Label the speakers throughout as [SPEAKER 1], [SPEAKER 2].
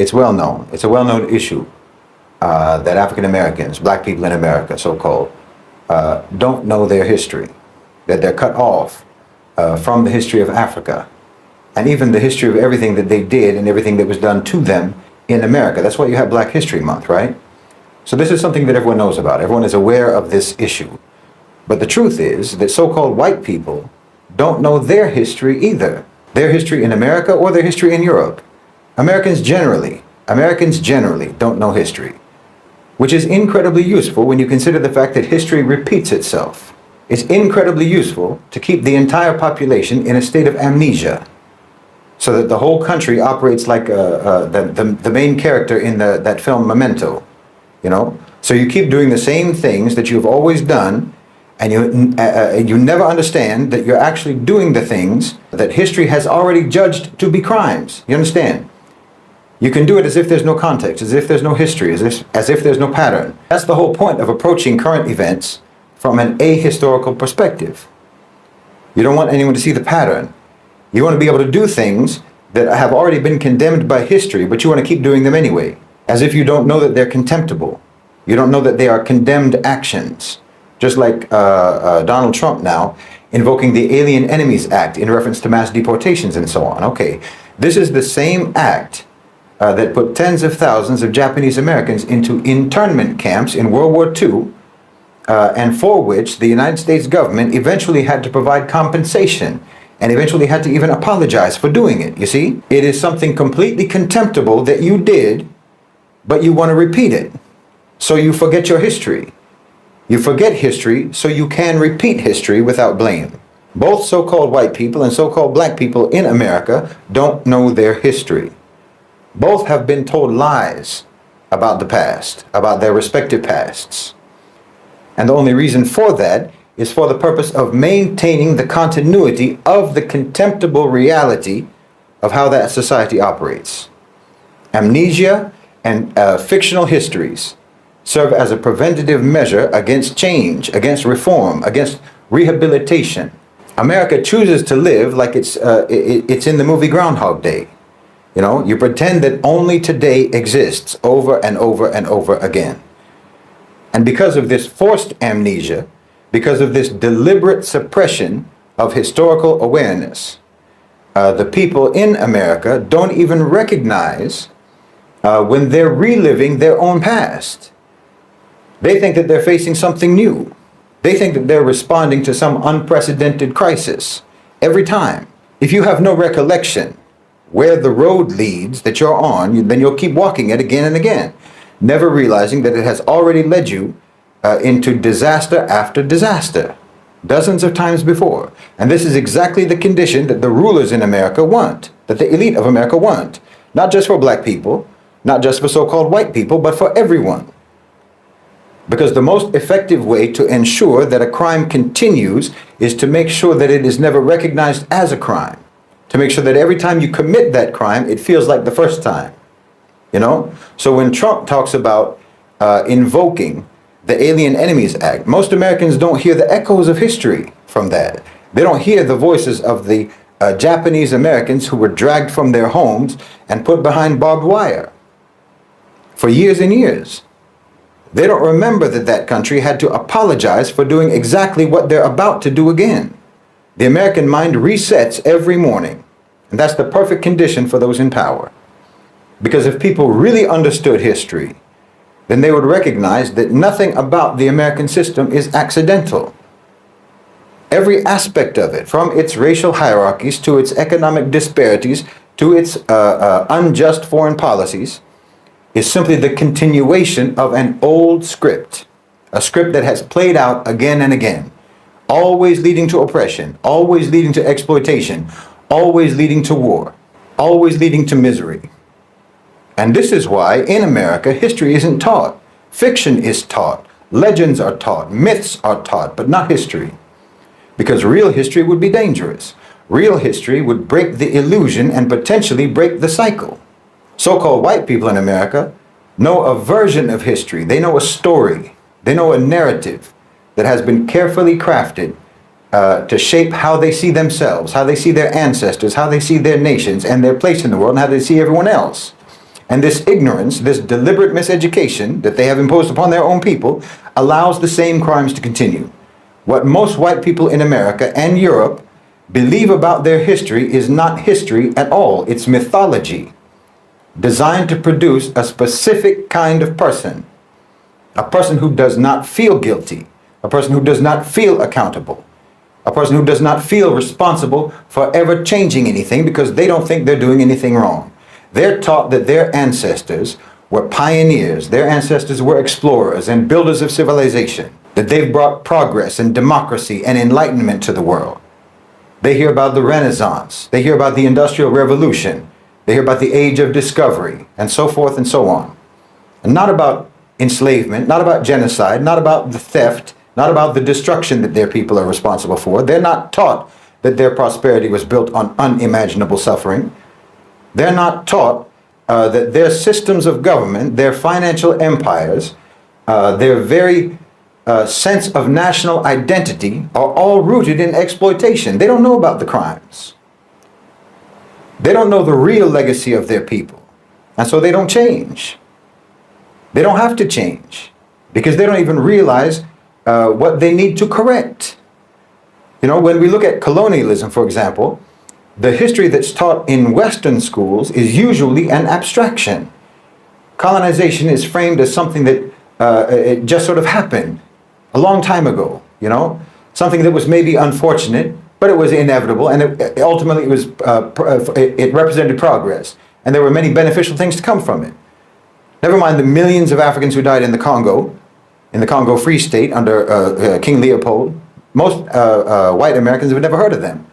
[SPEAKER 1] It's well known. It's a well-known issue that African Americans, black people in America, so-called, don't know their history, that they're cut off from the history of Africa, and even the history of everything that they did and everything that was done to them in America. That's why you have Black History Month, right? So this is something that everyone knows about. Everyone is aware of this issue. But the truth is that so-called white people don't know their history either. Their history in America or their history in Europe. Americans generally don't know history, which is incredibly useful when you consider the fact that history repeats itself. It's incredibly useful to keep the entire population in a state of amnesia, so that the whole country operates like the main character in that film Memento, you know? So you keep doing the same things that you've always done, and you never understand that you're actually doing the things that history has already judged to be crimes. You understand? You can do it as if there's no context, as if there's no history, as if there's no pattern. That's the whole point of approaching current events from an ahistorical perspective. You don't want anyone to see the pattern. You want to be able to do things that have already been condemned by history, but you want to keep doing them anyway, as if you don't know that they're contemptible. You don't know that they are condemned actions. Just like Donald Trump now invoking the Alien Enemies Act in reference to mass deportations and so on. Okay, this is the same act that put tens of thousands of Japanese Americans into internment camps in World War II, and for which the United States government eventually had to provide compensation and eventually had to even apologize for doing it. You see, it is something completely contemptible that you did, but you want to repeat it. So you forget your history. You forget history so you can repeat history without blame. Both so-called white people and so-called black people in America don't know their history. Both have been told lies about the past, about their respective pasts. And the only reason for that is for the purpose of maintaining the continuity of the contemptible reality of how that society operates. Amnesia and fictional histories serve as a preventative measure against change, against reform, against rehabilitation. America chooses to live like it's in the movie Groundhog Day. You know, you pretend that only today exists over and over and over again. And because of this forced amnesia, because of this deliberate suppression of historical awareness, the people in America don't even recognize when they're reliving their own past. They think that they're facing something new. They think that they're responding to some unprecedented crisis every time. If you have no recollection where the road leads that you're on, then you'll keep walking it again and again, never realizing that it has already led you into disaster after disaster, dozens of times before. And this is exactly the condition that the rulers in America want, that the elite of America want, not just for black people, not just for so-called white people, but for everyone. Because the most effective way to ensure that a crime continues is to make sure that it is never recognized as a crime. To make sure that every time you commit that crime, it feels like the first time. You know? So when Trump talks about invoking the Alien Enemies Act, most Americans don't hear the echoes of history from that. They don't hear the voices of the Japanese Americans who were dragged from their homes and put behind barbed wire for years and years. They don't remember that that country had to apologize for doing exactly what they're about to do again. The American mind resets every morning, and that's the perfect condition for those in power. Because if people really understood history, then they would recognize that nothing about the American system is accidental. Every aspect of it, from its racial hierarchies to its economic disparities to its unjust foreign policies, is simply the continuation of an old script, a script that has played out again and again, always leading to oppression, always leading to exploitation, always leading to war, always leading to misery. And this is why in America history isn't taught. Fiction is taught, legends are taught, myths are taught, but not history. Because real history would be dangerous. Real history would break the illusion and potentially break the cycle. So-called white people in America know a version of history. They know a story. They know a narrative that has been carefully crafted to shape how they see themselves, how they see their ancestors, how they see their nations and their place in the world, and how they see everyone else. And this ignorance, this deliberate miseducation that they have imposed upon their own people, allows the same crimes to continue. What most white people in America and Europe believe about their history is not history at all. It's mythology, designed to produce a specific kind of person. A person who does not feel guilty, a person who does not feel accountable, a person who does not feel responsible for ever changing anything because they don't think they're doing anything wrong. They're taught that their ancestors were pioneers, their ancestors were explorers and builders of civilization, that they've brought progress and democracy and enlightenment to the world. They hear about the Renaissance, they hear about the Industrial Revolution, they hear about the Age of Discovery, and so forth and so on. And not about enslavement, not about genocide, not about the theft, not about the destruction that their people are responsible for. They're not taught that their prosperity was built on unimaginable suffering. They're not taught that their systems of government, their financial empires, their very sense of national identity are all rooted in exploitation. They don't know about the crimes. They don't know the real legacy of their people. And so they don't change. They don't have to change because they don't even realize what they need to correct. You know, when we look at colonialism, for example, the history that's taught in Western schools is usually an abstraction. Colonization is framed as something that it just sort of happened a long time ago, you know, something that was maybe unfortunate, but it was inevitable, and ultimately it represented progress, and there were many beneficial things to come from it. Never mind the millions of Africans who died in the Congo Free State under King Leopold. Most white Americans have never heard of them.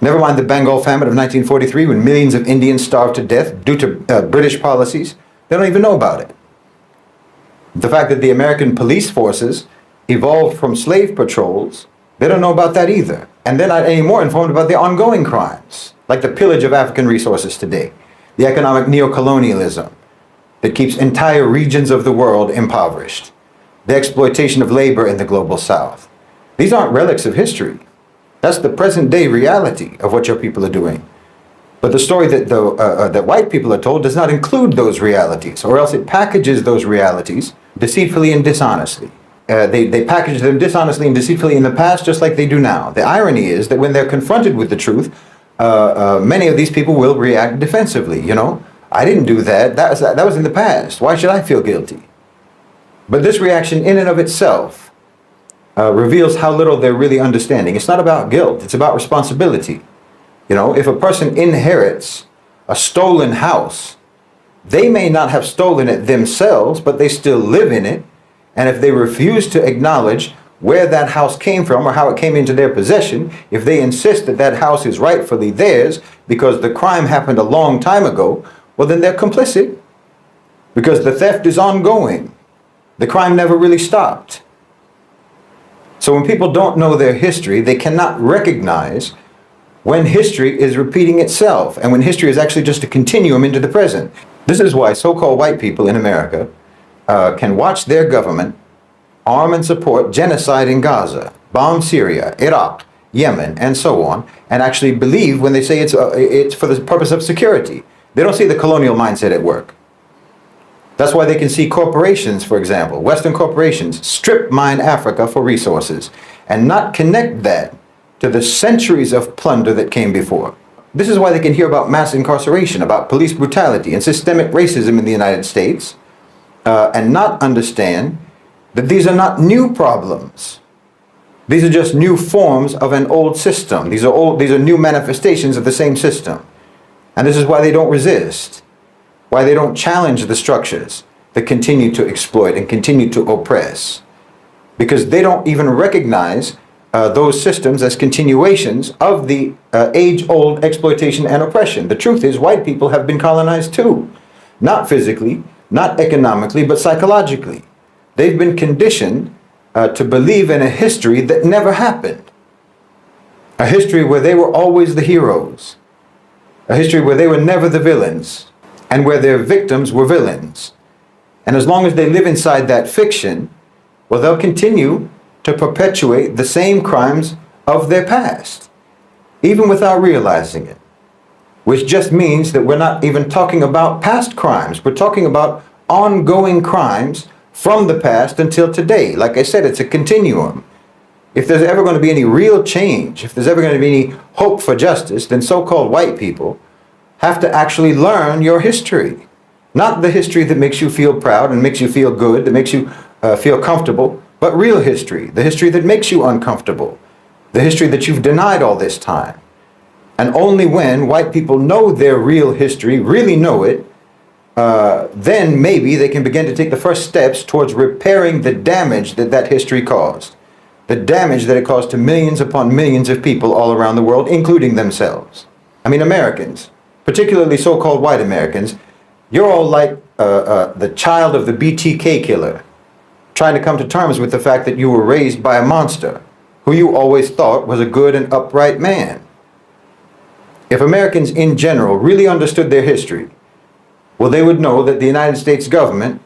[SPEAKER 1] Never mind the Bengal famine of 1943 when millions of Indians starved to death due to British policies. They don't even know about it. The fact that the American police forces evolved from slave patrols, they don't know about that either. And they're not any more informed about the ongoing crimes, like the pillage of African resources today, the economic neocolonialism that keeps entire regions of the world impoverished, the exploitation of labor in the global South. These aren't relics of history. That's the present day reality of what your people are doing. But the story that white people are told does not include those realities, or else it packages those realities deceitfully and dishonestly. They packaged them dishonestly and deceitfully in the past just like they do now. The irony is that when they're confronted with the truth, many of these people will react defensively. You know, I didn't do that. That was in the past. Why should I feel guilty? But this reaction in and of itself reveals how little they're really understanding. It's not about guilt. It's about responsibility. You know, if a person inherits a stolen house, they may not have stolen it themselves, but they still live in it. And if they refuse to acknowledge where that house came from or how it came into their possession, if they insist that that house is rightfully theirs because the crime happened a long time ago, well, then they're complicit because the theft is ongoing. The crime never really stopped. So when people don't know their history, they cannot recognize when history is repeating itself and when history is actually just a continuum into the present. This is why so-called white people in America can watch their government arm and support genocide in Gaza, bomb Syria, Iraq, Yemen, and so on, and actually believe when they say it's for the purpose of security. They don't see the colonial mindset at work. That's why they can see corporations, for example, Western corporations, strip mine Africa for resources and not connect that to the centuries of plunder that came before. This is why they can hear about mass incarceration, about police brutality and systemic racism in the United States, and not understand that these are not new problems. These are just new forms of an old system. These are new manifestations of the same system. And this is why they don't resist, why they don't challenge the structures that continue to exploit and continue to oppress, because they don't even recognize those systems as continuations of the age-old exploitation and oppression. The truth is, white people have been colonized too, not physically, not economically, but psychologically. They've been conditioned to believe in a history that never happened, a history where they were always the heroes, a history where they were never the villains, and where their victims were villains. And as long as they live inside that fiction, well, they'll continue to perpetuate the same crimes of their past, even without realizing it. which just means that we're not even talking about past crimes. We're talking about ongoing crimes from the past until today. Like I said, it's a continuum. If there's ever going to be any real change, if there's ever going to be any hope for justice, then so-called white people have to actually learn your history. Not the history that makes you feel proud and makes you feel good, that makes you feel comfortable, but real history, the history that makes you uncomfortable, the history that you've denied all this time. And only when white people know their real history, really know it, then maybe they can begin to take the first steps towards repairing the damage that that history caused. The damage that it caused to millions upon millions of people all around the world, including themselves. I mean, Americans, particularly so-called white Americans, you're all like the child of the BTK killer, trying to come to terms with the fact that you were raised by a monster who you always thought was a good and upright man. If Americans in general really understood their history, well, they would know that the United States government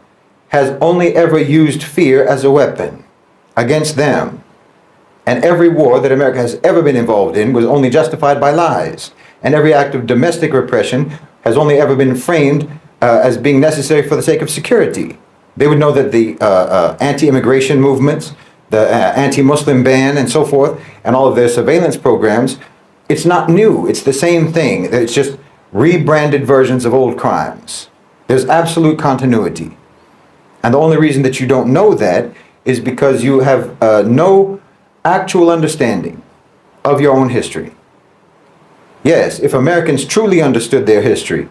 [SPEAKER 1] has only ever used fear as a weapon against them. And every war that America has ever been involved in was only justified by lies. And every act of domestic repression has only ever been framed as being necessary for the sake of security. They would know that the anti-immigration movements, the anti-Muslim ban and so forth, and all of their surveillance programs, it's not new. It's the same thing. It's just rebranded versions of old crimes. There's absolute continuity. And the only reason that you don't know that is because you have no actual understanding of your own history. Yes, if Americans truly understood their history,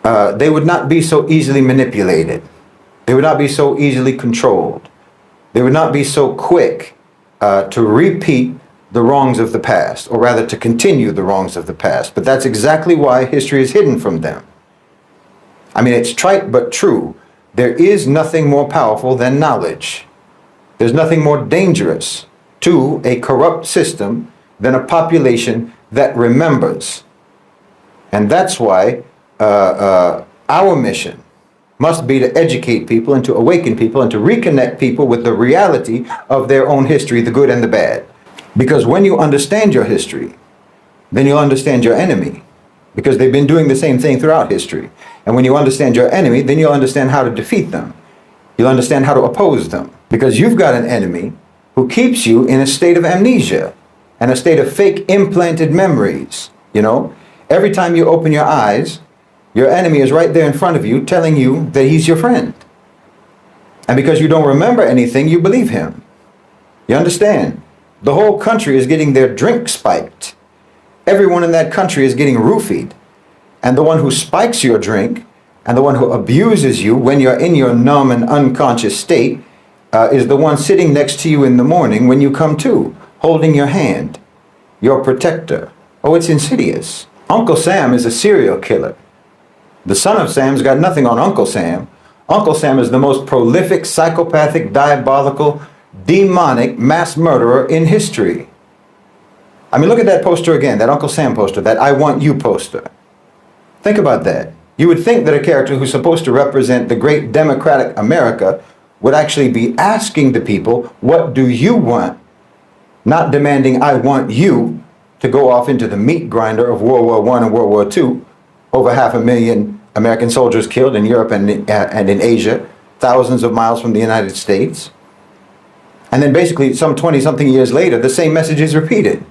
[SPEAKER 1] they would not be so easily manipulated. They would not be so easily controlled. They would not be so quick to repeat the wrongs of the past, or rather to continue the wrongs of the past. But that's exactly why history is hidden from them. I mean, it's trite but true. There is nothing more powerful than knowledge. There's nothing more dangerous to a corrupt system than a population that remembers. And that's why our mission must be to educate people and to awaken people and to reconnect people with the reality of their own history, the good and the bad. Because when you understand your history, then you'll understand your enemy, because they've been doing the same thing throughout history. And when you understand your enemy, then you'll understand how to defeat them. You'll understand how to oppose them, because you've got an enemy who keeps you in a state of amnesia and a state of fake implanted memories. You know, every time you open your eyes, your enemy is right there in front of you telling you that he's your friend. And because you don't remember anything, you believe him. You understand? The whole country is getting their drink spiked. Everyone in that country is getting roofied. And the one who spikes your drink and the one who abuses you when you're in your numb and unconscious state is the one sitting next to you in the morning when you come to, holding your hand, your protector. Oh, it's insidious. Uncle Sam is a serial killer. The son of Sam's got nothing on Uncle Sam. Uncle Sam is the most prolific, psychopathic, diabolical, demonic mass murderer in history. I mean, look at that poster again, that Uncle Sam poster, that I Want You poster. Think about that. You would think that a character who's supposed to represent the great democratic America would actually be asking the people, what do you want? Not demanding, I want you to go off into the meat grinder of World War I and World War II. Over 500,000 American soldiers killed in Europe and in Asia, thousands of miles from the United States. And then basically some 20-something years later, the same message is repeated.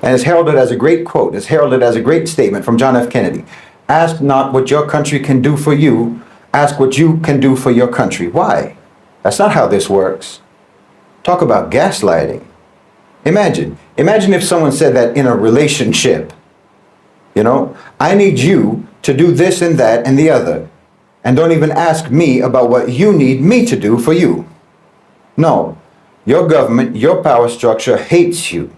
[SPEAKER 1] And it's heralded as a great quote. It's heralded as a great statement from John F. Kennedy. Ask not what your country can do for you. Ask what you can do for your country. Why? That's not how this works. Talk about gaslighting. Imagine if someone said that in a relationship. You know, I need you to do this and that and the other. And don't even ask me about what you need me to do for you. No, your government, your power structure hates you.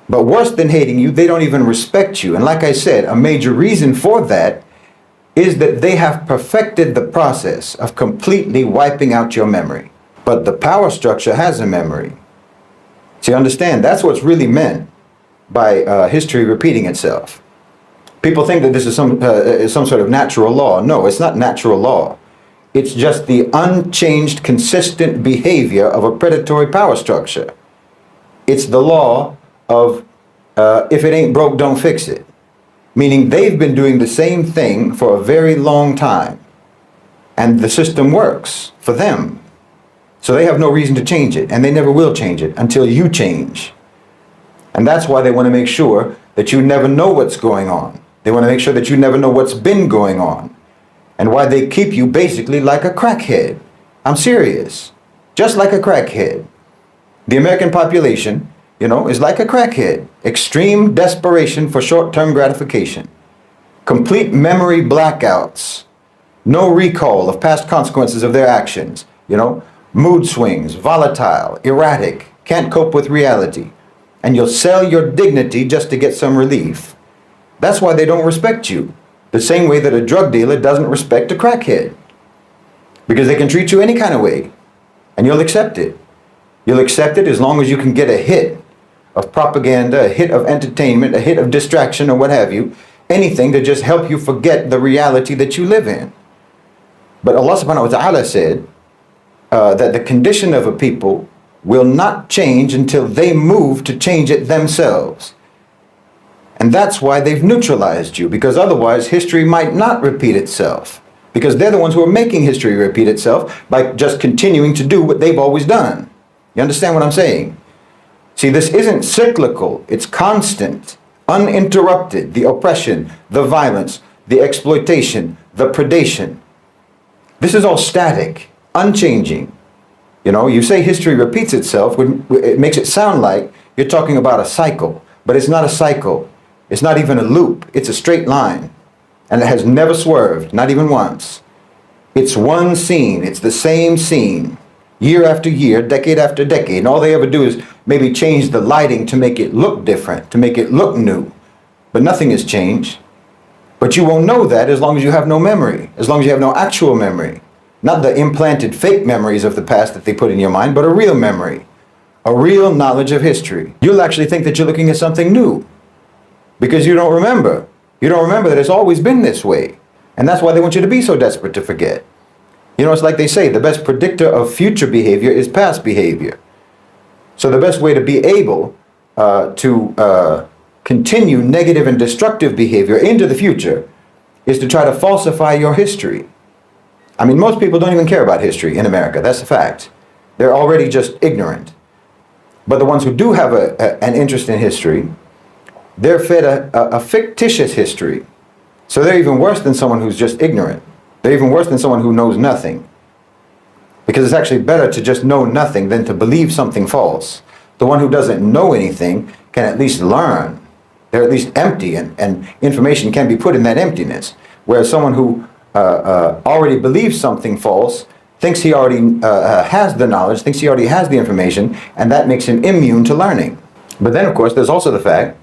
[SPEAKER 1] But worse than hating you, they don't even respect you. And like I said, a major reason for that is that they have perfected the process of completely wiping out your memory. But the power structure has a memory. So you understand, that's what's really meant by history repeating itself. People think that this is some sort of natural law. No, it's not natural law. It's just the unchanged, consistent behavior of a predatory power structure. It's the law of if it ain't broke, don't fix it. Meaning they've been doing the same thing for a very long time. And the system works for them. So they have no reason to change it. And they never will change it until you change. And that's why they want to make sure that you never know what's going on. They want to make sure that you never know what's been going on. And why they keep you basically like a crackhead. I'm serious. Just like a crackhead. The American population, is like a crackhead. Extreme desperation for short-term gratification. Complete memory blackouts. No recall of past consequences of their actions. Mood swings, volatile, erratic, can't cope with reality. And you'll sell your dignity just to get some relief. That's why they don't respect you. The same way that a drug dealer doesn't respect a crackhead. Because they can treat you any kind of way. And you'll accept it. You'll accept it as long as you can get a hit of propaganda, a hit of entertainment, a hit of distraction, or what have you. Anything to just help you forget the reality that you live in. But Allah subhanahu wa ta'ala said that the condition of a people will not change until they move to change it themselves. And that's why they've neutralized you, because otherwise history might not repeat itself. Because they're the ones who are making history repeat itself by just continuing to do what they've always done. You understand what I'm saying? See, this isn't cyclical, it's constant, uninterrupted. The oppression, the violence, the exploitation, the predation. This is all static, unchanging. You say history repeats itself, it makes it sound like you're talking about a cycle, but it's not a cycle. It's not even a loop. It's a straight line. And it has never swerved, not even once. It's one scene. It's the same scene. Year after year, decade after decade. And all they ever do is maybe change the lighting to make it look different, to make it look new. But nothing has changed. But you won't know that as long as you have no memory, as long as you have no actual memory. Not the implanted fake memories of the past that they put in your mind, but a real memory, a real knowledge of history. You'll actually think that you're looking at something new because you don't remember. You don't remember that it's always been this way. And that's why they want you to be so desperate to forget. It's like they say, the best predictor of future behavior is past behavior. So the best way to be able to continue negative and destructive behavior into the future is to try to falsify your history. I mean, most people don't even care about history in America. That's a fact. They're already just ignorant. But the ones who do have an interest in history, they're fed a fictitious history. So they're even worse than someone who's just ignorant. They're even worse than someone who knows nothing. Because it's actually better to just know nothing than to believe something false. The one who doesn't know anything can at least learn. They're at least empty, and information can be put in that emptiness. Whereas someone who already believes something false, thinks he already has the knowledge, thinks he already has the information, and that makes him immune to learning. But then, of course, there's also the fact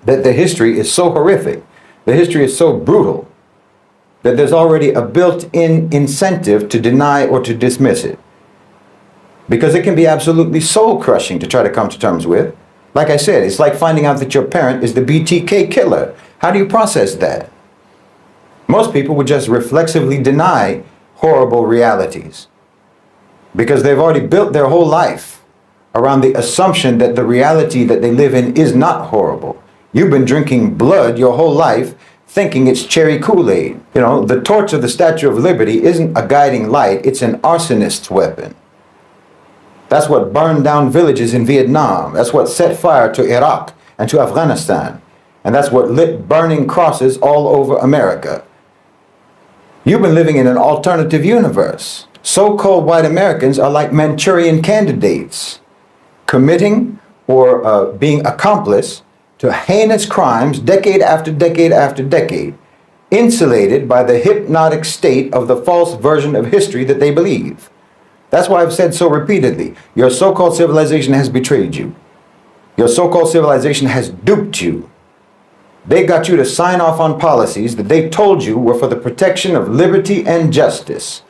[SPEAKER 1] that the history is so horrific, the history is so brutal, that there's already a built-in incentive to deny or to dismiss it. Because it can be absolutely soul-crushing to try to come to terms with. Like I said, it's like finding out that your parent is the BTK killer. How do you process that? Most people would just reflexively deny horrible realities because they've already built their whole life around the assumption that the reality that they live in is not horrible. You've been drinking blood your whole life thinking it's cherry Kool-Aid. The torch of the Statue of Liberty isn't a guiding light, it's an arsonist's weapon. That's what burned down villages in Vietnam. That's what set fire to Iraq and to Afghanistan. And that's what lit burning crosses all over America. You've been living in an alternative universe. So-called white Americans are like Manchurian candidates, committing or being accomplice to heinous crimes decade after decade after decade, insulated by the hypnotic state of the false version of history that they believe. That's why I've said so repeatedly, your so-called civilization has betrayed you. Your so-called civilization has duped you. They got you to sign off on policies that they told you were for the protection of liberty and justice,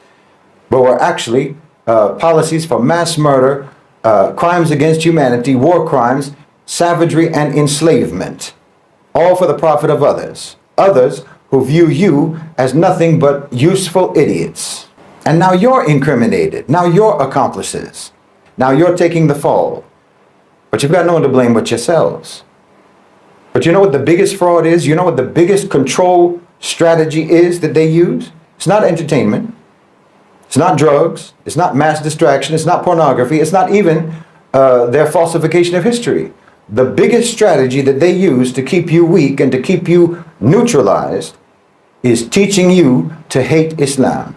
[SPEAKER 1] but were actually policies for mass murder, crimes against humanity, war crimes, savagery, and enslavement, all for the profit of others. Others who view you as nothing but useful idiots. And now you're incriminated. Now you're accomplices. Now you're taking the fall. But you've got no one to blame but yourselves. But you know what the biggest fraud is? You know what the biggest control strategy is that they use? It's not entertainment. It's not drugs. It's not mass distraction. It's not pornography. It's not even their falsification of history. The biggest strategy that they use to keep you weak and to keep you neutralized is teaching you to hate Islam.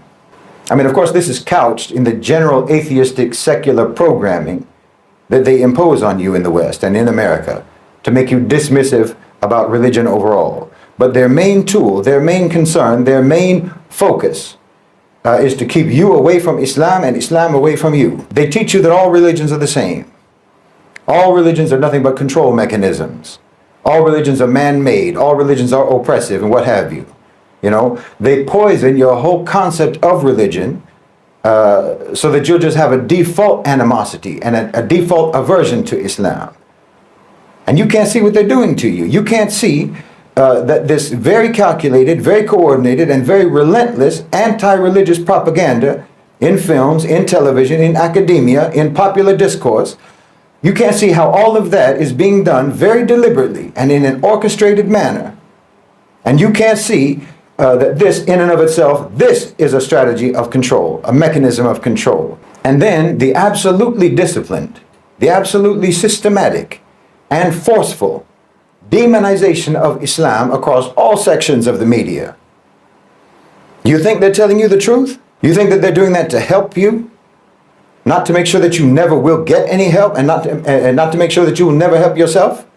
[SPEAKER 1] I mean, of course, this is couched in the general atheistic secular programming that they impose on you in the West and in America to make you dismissive about religion overall. But their main tool, their main concern, their main focus is to keep you away from Islam and Islam away from you. They teach you that all religions are the same. All religions are nothing but control mechanisms. All religions are man-made. All religions are oppressive and what have you. You know, they poison your whole concept of religion so that you'll just have a default animosity and a default aversion to Islam. And you can't see what they're doing to you. You can't see that this very calculated, very coordinated, and very relentless anti-religious propaganda in films, in television, in academia, in popular discourse, you can't see how all of that is being done very deliberately and in an orchestrated manner. And you can't see that this in and of itself, this is a strategy of control, a mechanism of control. And then the absolutely disciplined, the absolutely systematic and forceful demonization of Islam across all sections of the media. You think they're telling you the truth? You think that they're doing that to help you? Not to make sure that you never will get any help and not to make sure that you will never help yourself?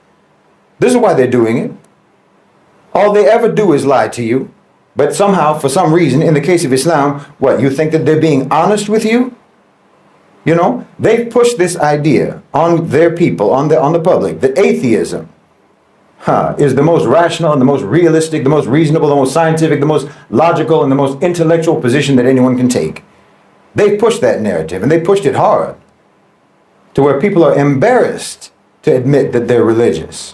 [SPEAKER 1] This is why they're doing it. All they ever do is lie to you. But somehow, for some reason, in the case of Islam, what, you think that they're being honest with you? You know, they've pushed this idea on their people, on the public, that atheism is the most rational and the most realistic, the most reasonable, the most scientific, the most logical, and the most intellectual position that anyone can take. They've pushed that narrative, and they pushed it hard to where people are embarrassed to admit that they're religious.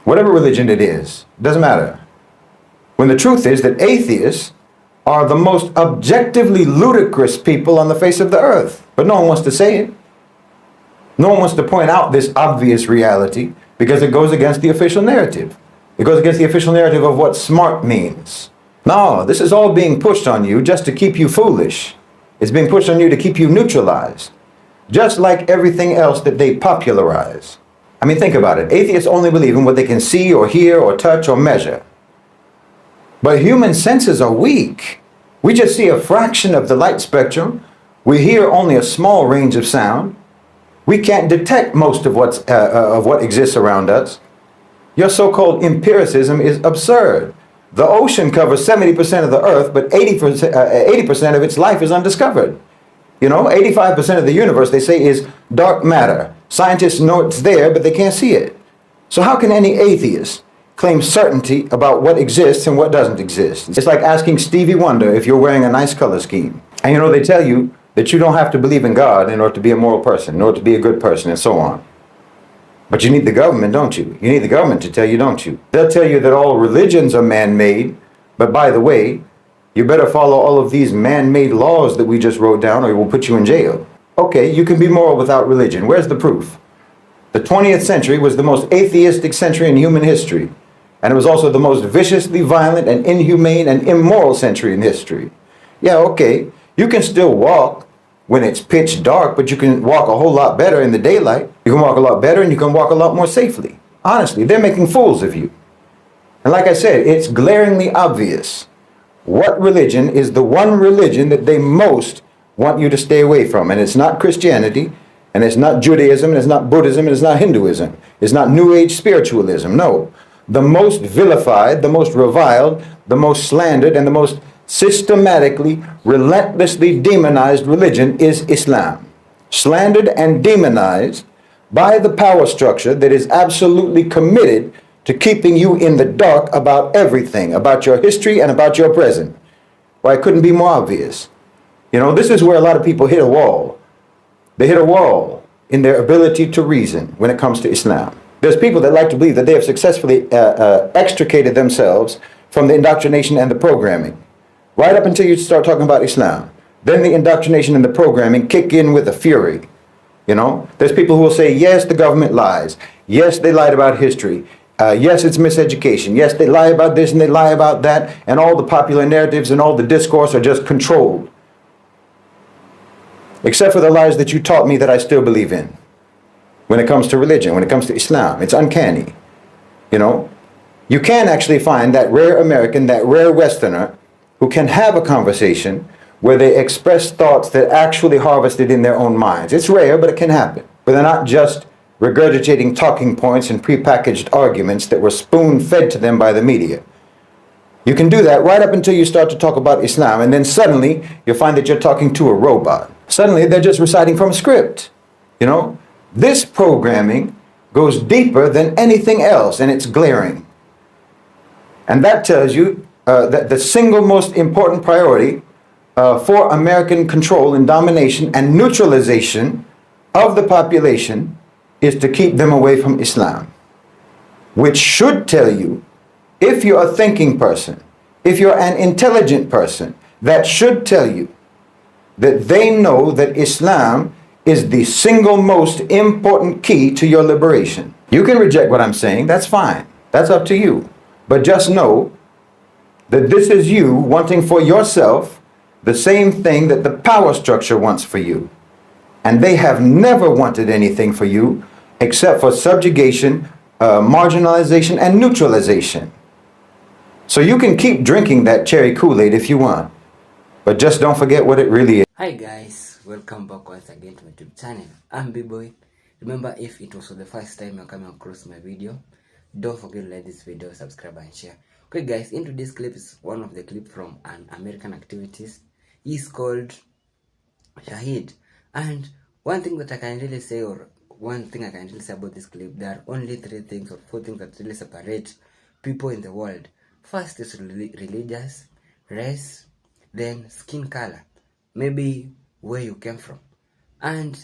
[SPEAKER 1] Whatever religion it is, doesn't matter. When the truth is that atheists are the most objectively ludicrous people on the face of the earth. But no one wants to say it. No one wants to point out this obvious reality because it goes against the official narrative. It goes against the official narrative of what smart means. No, this is all being pushed on you just to keep you foolish. It's being pushed on you to keep you neutralized. Just like everything else that they popularize. I mean, think about it. Atheists only believe in what they can see or hear or touch or measure. But human senses are weak. We just see a fraction of the light spectrum. We hear only a small range of sound. We can't detect most of what exists around us. Your so-called empiricism is absurd. The ocean covers 70% of the earth, but 80% of its life is undiscovered. You know, 85% of the universe, they say, is dark matter. Scientists know it's there, but they can't see it. So how can any atheist claim certainty about what exists and what doesn't exist? It's like asking Stevie Wonder if you're wearing a nice color scheme. And you know, they tell you that you don't have to believe in God in order to be a moral person, in order to be a good person, and so on. But you need the government, don't you? You need the government to tell you, don't you? They'll tell you that all religions are man-made, but by the way, you better follow all of these man-made laws that we just wrote down or we'll put you in jail. Okay, you can be moral without religion. Where's the proof? The 20th century was the most atheistic century in human history. And it was also the most viciously violent and inhumane and immoral century in history. Yeah, okay, you can still walk when it's pitch dark, but you can walk a whole lot better in the daylight. You can walk a lot better and you can walk a lot more safely. Honestly, they're making fools of you. And like I said, it's glaringly obvious what religion is the one religion that they most want you to stay away from. And it's not Christianity, and it's not Judaism, and it's not Buddhism, and it's not Hinduism. It's not New Age spiritualism, no. The most vilified, the most reviled, the most slandered, and the most systematically, relentlessly demonized religion is Islam. Slandered and demonized by the power structure that is absolutely committed to keeping you in the dark about everything, about your history and about your present. Why, it couldn't be more obvious. You know, this is where a lot of people hit a wall. They hit a wall in their ability to reason when it comes to Islam. There's people that like to believe that they have successfully extricated themselves from the indoctrination and the programming. Right up until you start talking about Islam. Then the indoctrination and the programming kick in with a fury. You know, there's people who will say, yes, the government lies. Yes, they lied about history. Yes, it's miseducation. Yes, they lie about this and they lie about that, and all the popular narratives and all the discourse are just controlled. Except for the lies that you taught me that I still believe in. When it comes to religion, when it comes to Islam, it's uncanny. You know, you can actually find that rare American, that rare Westerner, who can have a conversation where they express thoughts that actually harvested in their own minds. It's rare, but it can happen. But they're not just regurgitating talking points and prepackaged arguments that were spoon-fed to them by the media. You can do that right up until you start to talk about Islam, and then suddenly you'll find that you're talking to a robot. Suddenly they're just reciting from a script. You know, this programming goes deeper than anything else, and it's glaring. And that tells you that the single most important priority for American control and domination and neutralization of the population is to keep them away from Islam, which should tell you, if you're a thinking person, if you're an intelligent person, that should tell you that they know that Islam is the single most important key to your liberation. You can reject what I'm saying, that's fine. That's up to you. But just know that this is you wanting for yourself the same thing that the power structure wants for you. And they have never wanted anything for you except for subjugation, marginalization, and neutralization. So you can keep drinking that cherry Kool-Aid if you want, but just don't forget what it really is.
[SPEAKER 2] Hi guys, welcome back once again to my YouTube channel. I'm B-Boy. Remember, if it was for the first time you're coming across my video, don't forget to like this video, subscribe and share. Okay guys, in today's clip is one of the clips from an American activist. He's called Shahid. And one thing that I can really say, or one thing I can really say about this clip, there are only 3 things or 4 things that really separate people in the world. First is religious, race, then skin color, maybe where you came from. And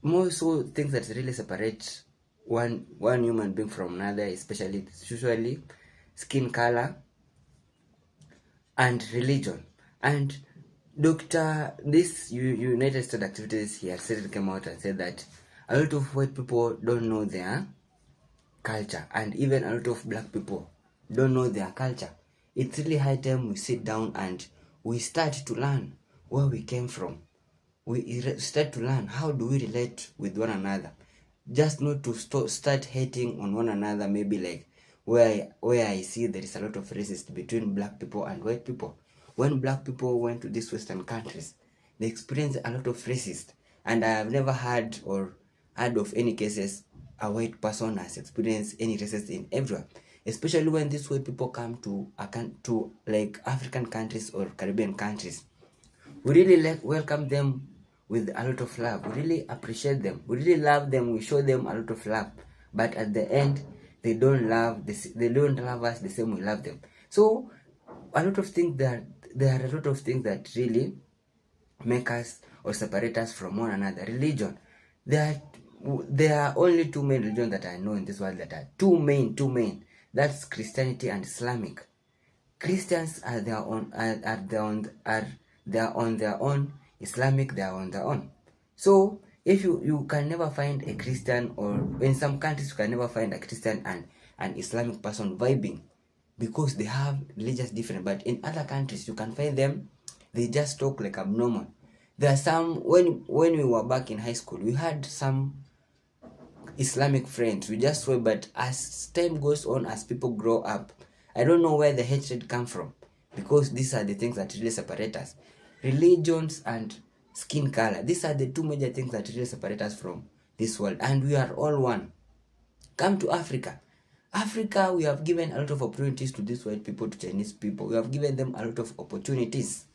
[SPEAKER 2] most so things that really separate one human being from another, especially usually skin color and religion. And this United States activities, he has said, came out and said that a lot of white people don't know their culture, and even a lot of black people don't know their culture. It's really high time we sit down and we start to learn where we came from. We start to learn how do we relate with one another, just not to start hating on one another. Maybe like where I see there is a lot of racism between black people and white people. When black people went to these Western countries, they experienced a lot of racism, and I have never heard of any cases a white person has experienced any racism in everywhere. Especially when these white people come to like African countries or Caribbean countries, we really welcome them with a lot of love. We really appreciate them. We really love them. We show them a lot of love. But at the end, they don't love us the same we love them. So a lot of things there are a lot of things that really make us or separate us from one another. Religion. There are only 2 main religions that I know in this world that are two main. That's Christianity and Islamic. Christians are on their own. Islamic, they are on their own. So if you can never find a Christian, or in some countries you can never find a Christian and an Islamic person vibing, because they have religious difference. But in other countries you can find them, they just talk like abnormal. There are some, when we were back in high school, we had some Islamic friends, we just were, but as time goes on, as people grow up, I don't know where the hatred comes from, because these are the things that really separate us. Religions and skin color, these are the 2 major things that really separate us from this world, and we are all one. Come to Africa. We have given a lot of opportunities to these white people, to Chinese people. We have given them a lot of opportunities.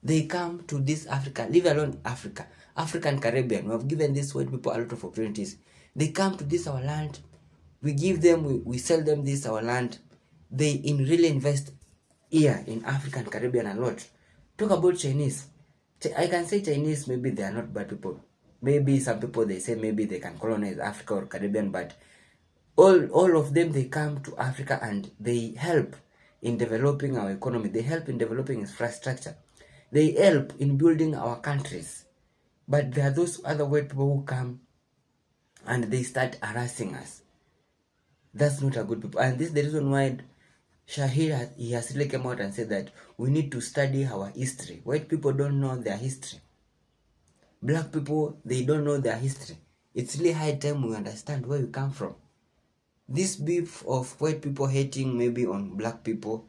[SPEAKER 2] They come to this Africa, leave alone Africa, African Caribbean. We have given these white people a lot of opportunities. They come to this our land. We give them, we sell them this our land. They really invest here in African Caribbean a lot. Talk about Chinese. I can say Chinese, maybe they are not bad people. Maybe some people, they say maybe they can colonize Africa or Caribbean, but all of them, they come to Africa and they help in developing our economy. They help in developing infrastructure. They help in building our countries. But there are those other white people who come and they start harassing us. That's not a good people. And this is the reason why Shahir, he has really come out and said that we need to study our history. White people don't know their history. Black people, they don't know their history. It's really high time we understand where we come from. This beef of white people hating maybe on black people,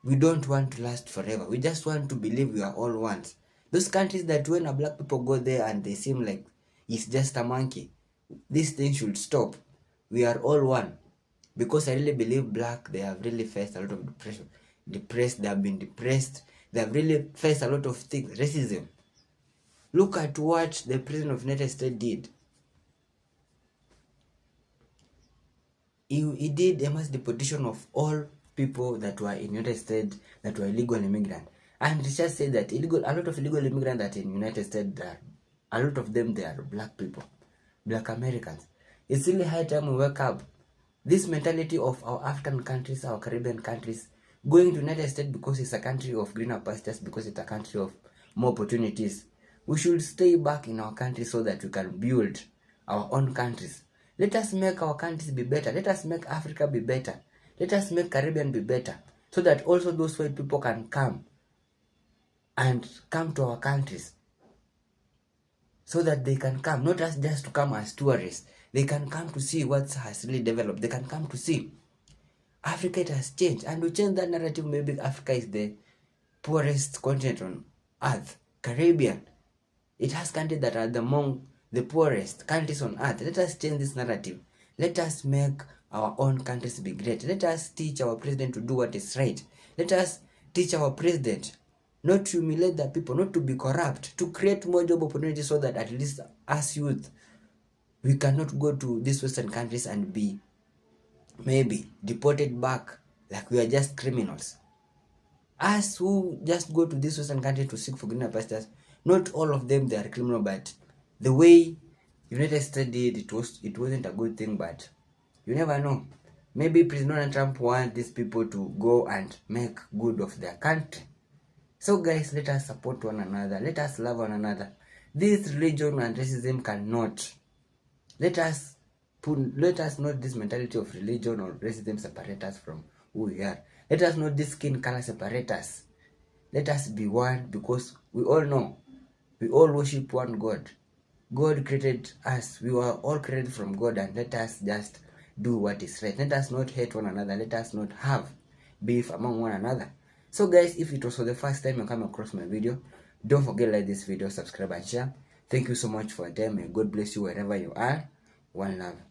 [SPEAKER 2] we don't want to last forever. We just want to believe we are all one. Those countries that when a black people go there and they seem like it's just a monkey, this thing should stop. We are all one. Because I really believe black, they have really faced a lot of depression. Depressed, they have been depressed. They have really faced a lot of things. Racism. Look at what the President of the United States did. He did a mass deportation of all people that were in United States that were illegal immigrants. And he just said that a lot of illegal immigrants that in United States, a lot of them, they are black people, black Americans. It's really high time we wake up. This mentality of our African countries, our Caribbean countries, going to United States because it's a country of greener pastures, because it's a country of more opportunities. We should stay back in our country so that we can build our own countries. Let us make our countries be better. Let us make Africa be better. Let us make Caribbean be better. So that also those white people can come and come to our countries. So that they can come, not just to come as tourists. They can come to see what has really developed. They can come to see Africa, it has changed. And we change that narrative. Maybe Africa is the poorest continent on earth. Caribbean, it has countries that are among the poorest countries on earth. Let us change this narrative. Let us make our own countries be great. Let us teach our president to do what is right. Let us teach our president not to humiliate the people, not to be corrupt, to create more job opportunities so that at least as youth, we cannot go to these Western countries and be maybe deported back like we are just criminals. Us who just go to this Western country to seek for greener pastures, not all of them they are criminal, but the way United States did, it wasn't a good thing, but you never know. Maybe President Donald Trump wants these people to go and make good of their country. So guys, let us support one another. Let us love one another. This religion and racism cannot. Let us not this mentality of religion or racism separate us from who we are. Let us not this skin color separate us. Let us be one, because we all know, we all worship one God. God created us. We were all created from God, and let us just do what is right. Let us not hate one another. Let us not have beef among one another. So guys, if it was for the first time you come across my video, don't forget to like this video, subscribe and share. Thank you so much for your time. May God bless you wherever you are. One love.